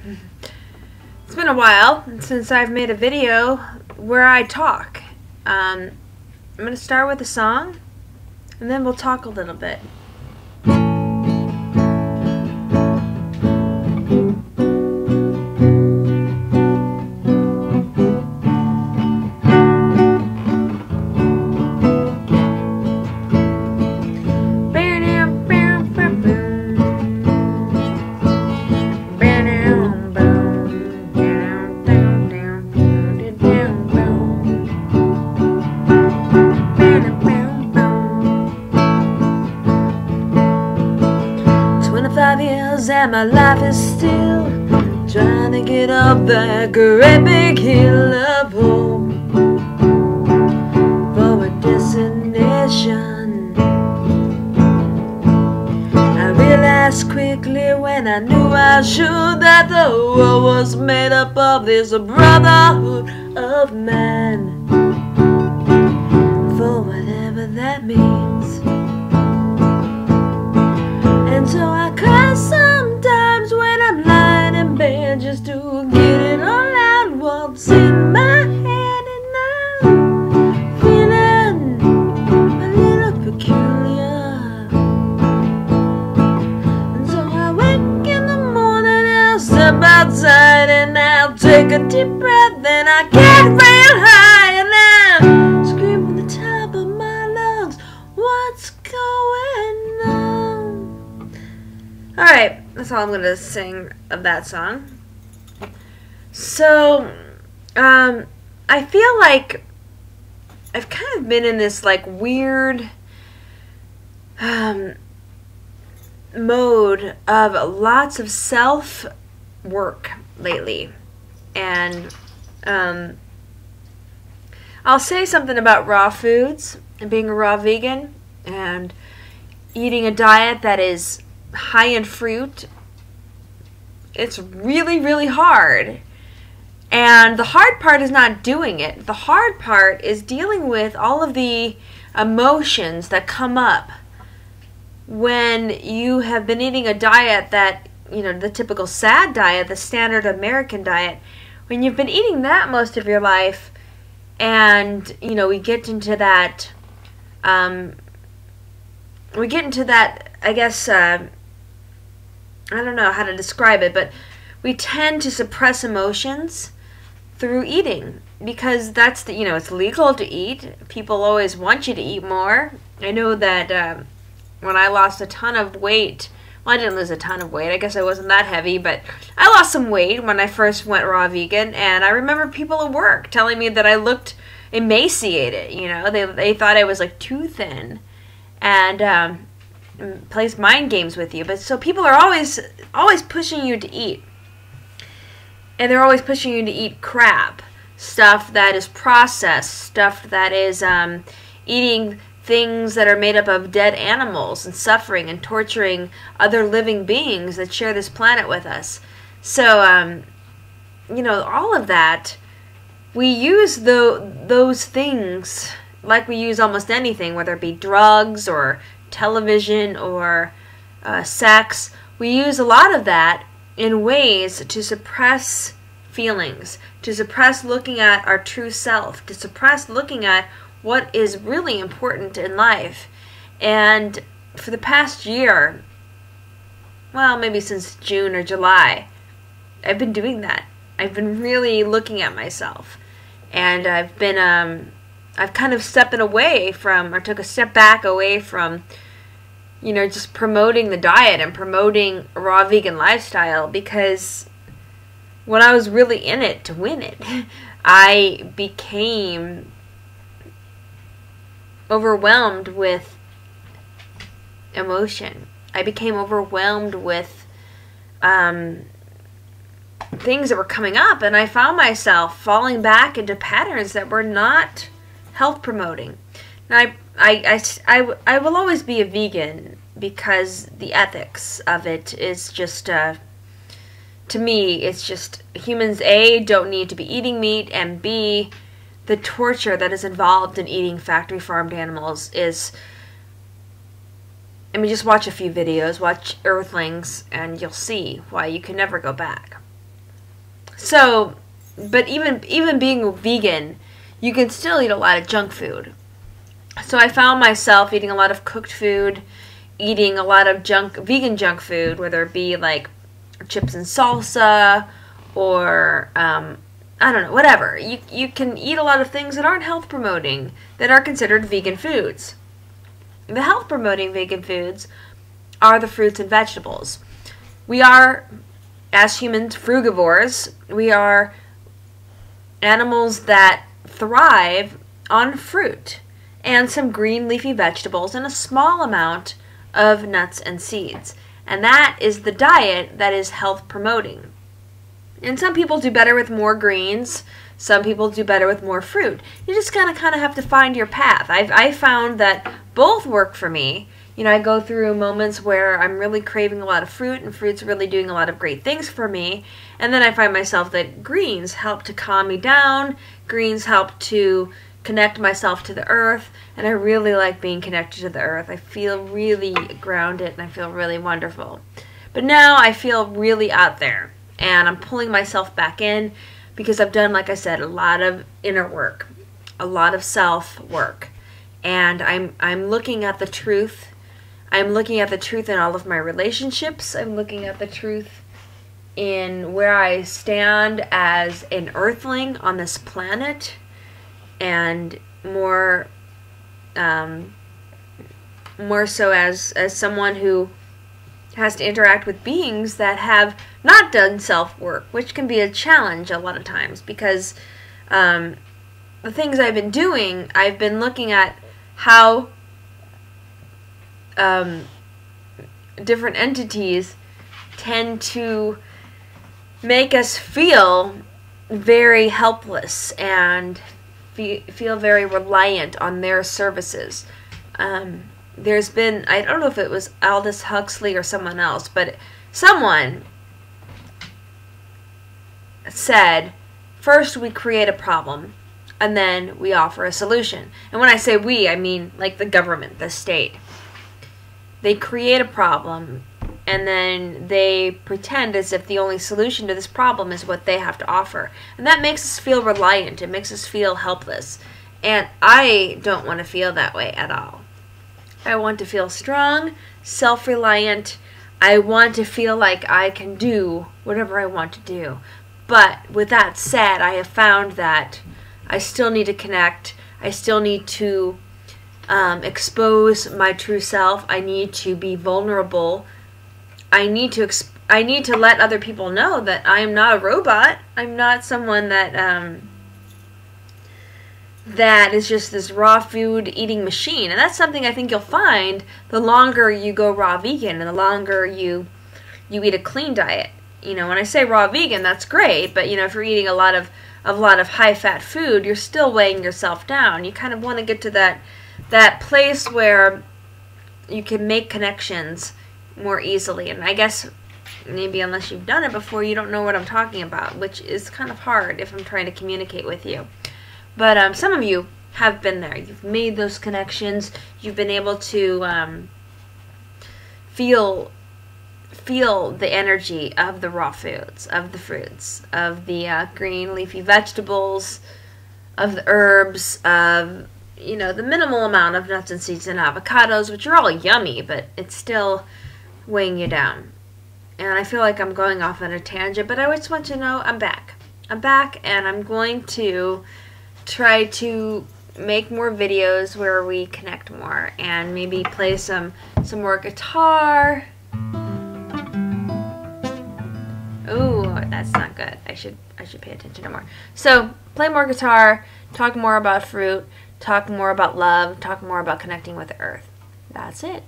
It's been a while since I've made a video where I talk. I'm going to start with a song, and then we'll talk a little bit. And my life is still trying to get up that great big hill of hope for a destination. I realized quickly when I knew I should that the world was made up of this brotherhood of man, for whatever that means. And so I cry sometimes when I'm lying in bed just to get it all out what's in my head, and I'm feeling a little peculiar. And so I wake in the morning and I'll step outside and I'll take a deep breath and I get real high and I'm screaming at the top of my lungs, what's going on? Alright, that's all I'm going to sing of that song. So, I feel like I've kind of been in this, like, weird mode of lots of self-work lately. And, I'll say something about raw foods and being a raw vegan and eating a diet that is high in fruit. It's really, really hard. And the hard part is not doing it. The hard part is dealing with all of the emotions that come up when you have been eating a diet that, you know, the typical SAD diet, the standard American diet, when you've been eating that most of your life, and, you know, we get into that, I guess, I don't know how to describe it, but we tend to suppress emotions through eating because that's the, you know, it's legal to eat. People always want you to eat more. I know that when I lost a ton of weight, well, I didn't lose a ton of weight. I guess I wasn't that heavy, but I lost some weight when I first went raw vegan, and I remember people at work telling me that I looked emaciated. You know, they thought I was like too thin, and plays mind games with you. But so people are always pushing you to eat, and they're always pushing you to eat crap, stuff that is processed, stuff that is eating things that are made up of dead animals and suffering and torturing other living beings that share this planet with us. So you know, all of that, we use those things like we use almost anything, whether it be drugs or television or sex. We use a lot of that in ways to suppress feelings, to suppress looking at our true self, to suppress looking at what is really important in life. And for the past year, well, maybe since June or July, I've been doing that. I've been really looking at myself, and I've kind of stepping away from, or took a step back away from, you know, just promoting the diet and promoting a raw vegan lifestyle, because when I was really in it to win it, I became overwhelmed with emotion. I became overwhelmed with things that were coming up, and I found myself falling back into patterns that were not health promoting. Now, I will always be a vegan because the ethics of it is just, to me, it's just humans, A, don't need to be eating meat, and B, the torture that is involved in eating factory farmed animals is, I mean, just watch a few videos, watch Earthlings, and you'll see why you can never go back. So, but even being vegan, you can still eat a lot of junk food. So I found myself eating a lot of cooked food, eating a lot of vegan junk food, whether it be like chips and salsa or I don't know, whatever. You can eat a lot of things that aren't health promoting, that are considered vegan foods. The health promoting vegan foods are the fruits and vegetables. We are, as humans, frugivores. We are animals that thrive on fruit and some green leafy vegetables and a small amount of nuts and seeds. And that is the diet that is health promoting. And some people do better with more greens. Some people do better with more fruit. You just kind of have to find your path. I found that both work for me. You know, I go through moments where I'm really craving a lot of fruit, and fruit's really doing a lot of great things for me. And then I find myself that greens help to calm me down. Greens help to connect myself to the earth. And I really like being connected to the earth. I feel really grounded, and I feel really wonderful. But now I feel really out there, and I'm pulling myself back in because I've done, like I said, a lot of inner work, a lot of self work. And I'm looking at the truth. I'm looking at the truth in all of my relationships. I'm looking at the truth in where I stand as an earthling on this planet, and more so as someone who has to interact with beings that have not done self-work, which can be a challenge a lot of times, because the things I've been doing, I've been looking at how different entities tend to make us feel very helpless and feel very reliant on their services. There's been, I don't know if it was Aldous Huxley or someone else, but someone said, first we create a problem, and then we offer a solution. And when I say we, I mean like the government, the state. They create a problem, and then they pretend as if the only solution to this problem is what they have to offer. And that makes us feel reliant. It makes us feel helpless. And I don't want to feel that way at all. I want to feel strong, self-reliant. I want to feel like I can do whatever I want to do. But with that said, I have found that I still need to connect. I still need to expose my true self. I need to be vulnerable. I need to let other people know that I am not a robot. I'm not someone that that is just this raw food eating machine. And that's something I think you'll find the longer you go raw vegan and the longer you eat a clean diet. You know, when I say raw vegan, that's great, but you know, if you're eating a lot of high fat food, you're still weighing yourself down. You kind of want to get to that place where you can make connections more easily. And I guess maybe unless you've done it before, you don't know what I'm talking about, which is kind of hard if I'm trying to communicate with you. But some of you have been there. You've made those connections. You've been able to feel the energy of the raw foods, of the fruits, of the green leafy vegetables, of the herbs, of, you know, the minimal amount of nuts and seeds and avocados, which are all yummy, but it's still weighing you down. And I feel like I'm going off on a tangent, but I just want you to know I'm back. I'm back, and I'm going to try to make more videos where we connect more, and maybe play some more guitar. Ooh, that's not good. I should pay attention to more. So, play more guitar, talk more about fruit, talk more about love, talk more about connecting with the earth. That's it.